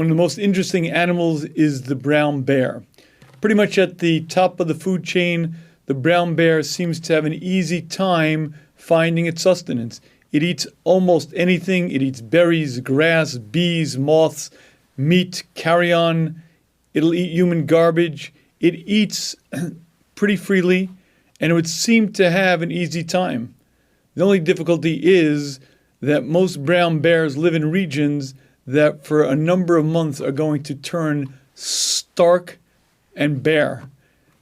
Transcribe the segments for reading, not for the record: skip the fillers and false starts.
One of the most interesting animals is the brown bear. Pretty much at the top of the food chain, the brown bear seems to have an easy time finding its sustenance. It eats almost anything. It eats berries, grass, bees, moths, meat, carrion. It'll eat human garbage. It eats pretty freely, and it would seem to have an easy time. The only difficulty is that most brown bears live in regions that for a number of months are going to turn stark and bare.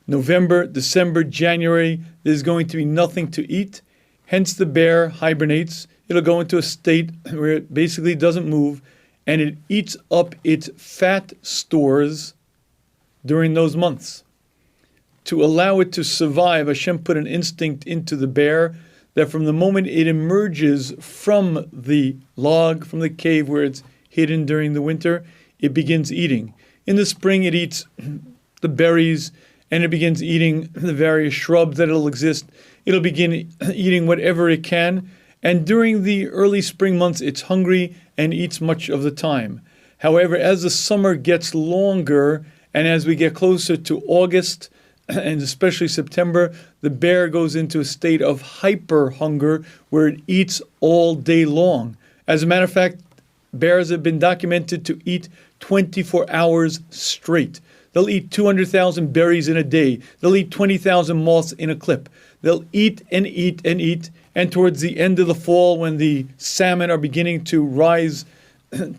November, December, January, there's going to be nothing to eat. Hence the bear hibernates. It'll go into a state where it basically doesn't move, and it eats up its fat stores during those months. To allow it to survive, Hashem put an instinct into the bear that from the moment it emerges from the log, from the cave where it's hidden during the winter, it begins eating. In the spring, it eats the berries, and it begins eating the various shrubs that it'll exist. It'll begin eating whatever it can, and during the early spring months, it's hungry and eats much of the time. However, as the summer gets longer, and as we get closer to August, and especially September, the bear goes into a state of hyper hunger where it eats all day long. As a matter of fact, bears have been documented to eat 24 hours straight. They'll eat 200,000 berries in a day. They'll eat 20,000 moths in a clip. They'll eat and eat and eat. And towards the end of the fall, when the salmon are beginning to rise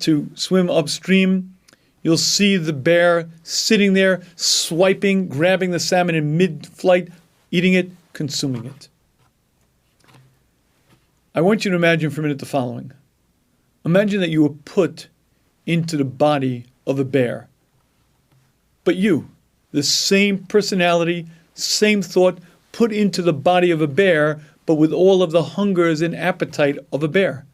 to swim upstream, you'll see the bear sitting there, swiping, grabbing the salmon in mid-flight, eating it, consuming it. I want you to imagine for a minute the following. Imagine that you were put into the body of a bear. But you, the same personality, same thought, put into the body of a bear, but with all of the hungers and appetite of a bear.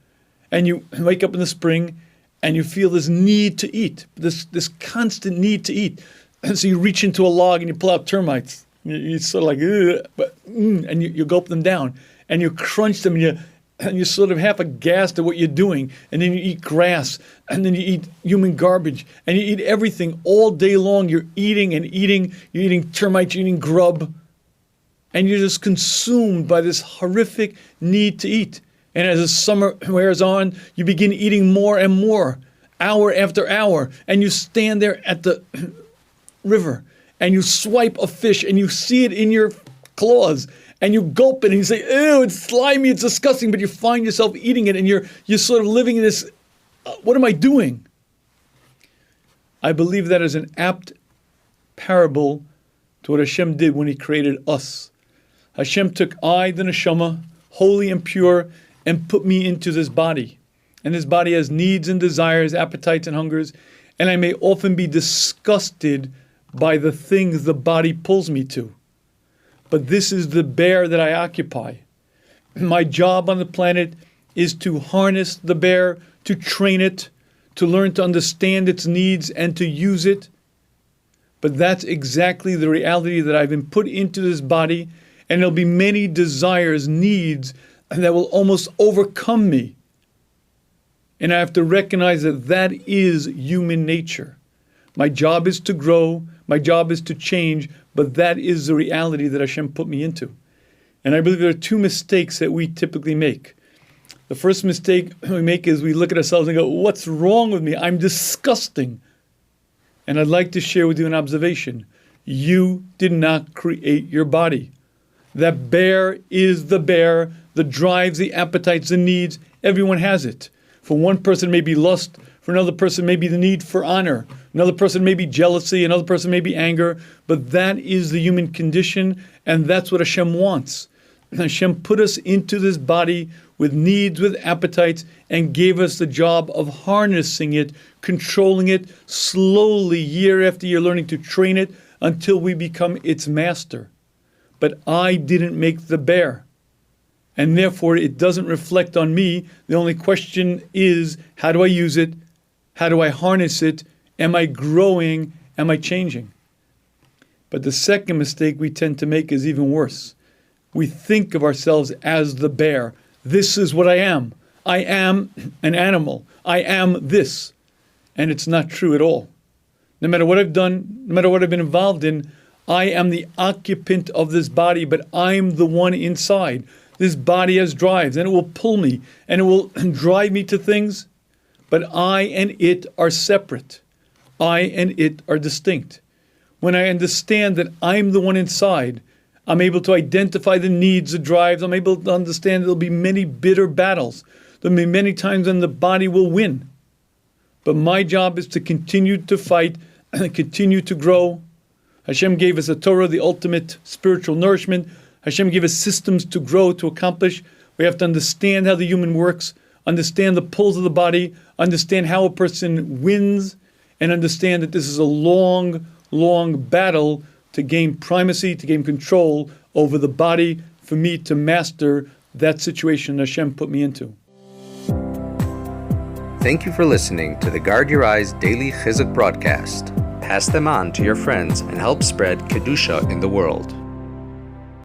And you wake up in the spring, and you feel this need to eat, this constant need to eat. And so you reach into a log and you pull out termites. You're sort of like, and you gulp them down. And you crunch them, and you're sort of half aghast at what you're doing. And then you eat grass, and then you eat human garbage, and you eat everything all day long. You're eating and eating. You're eating termites, you're eating grub. And you're just consumed by this horrific need to eat. And as the summer wears on, you begin eating more and more, hour after hour. And you stand there at the river, and you swipe a fish, and you see it in your claws, and you gulp it, and you say, ew, it's slimy, it's disgusting, but you find yourself eating it, and you're sort of living in this, what am I doing? I believe that is an apt parable to what Hashem did when He created us. Hashem took I, the neshama, holy and pure, and put me into this body. And this body has needs and desires, appetites and hungers, and I may often be disgusted by the things the body pulls me to. But this is the bear that I occupy. My job on the planet is to harness the bear, to train it, to learn to understand its needs and to use it. But that's exactly the reality that I've been put into this body, and there'll be many desires, needs, that will almost overcome me. And I have to recognize that that is human nature. My job is to grow, my job is to change, but that is the reality that Hashem put me into. And I believe there are two mistakes that we typically make. The first mistake we make is we look at ourselves and go, what's wrong with me? I'm disgusting. And I'd like to share with you an observation. You did not create your body. That bear is the bear, the drives, the appetites, the needs. Everyone has it. For one person, it may be lust. For another person, it may be the need for honor. Another person may be jealousy. Another person may be anger. But that is the human condition, and that's what Hashem wants. Hashem put us into this body with needs, with appetites, and gave us the job of harnessing it, controlling it, slowly, year after year, learning to train it until we become its master. But I didn't make the bear. And therefore, it doesn't reflect on me. The only question is, how do I use it? How do I harness it? Am I growing? Am I changing? But the second mistake we tend to make is even worse. We think of ourselves as the bear. This is what I am. I am an animal. I am this. And it's not true at all. No matter what I've done, no matter what I've been involved in, I am the occupant of this body, but I'm the one inside. This body has drives, and it will pull me, and it will drive me to things, but I and it are separate. I and it are distinct. When I understand that I'm the one inside, I'm able to identify the needs, the drives. I'm able to understand there'll be many bitter battles. There'll be many times when the body will win. But my job is to continue to fight, continue to grow. Hashem gave us a Torah, the ultimate spiritual nourishment. Hashem gave us systems to grow, to accomplish. We have to understand how the human works, understand the pulls of the body, understand how a person wins, and understand that this is a long, long battle to gain primacy, to gain control over the body, for me to master that situation Hashem put me into. Thank you for listening to the Guard Your Eyes Daily Chizuk broadcast. Pass them on to your friends and help spread Kedusha in the world.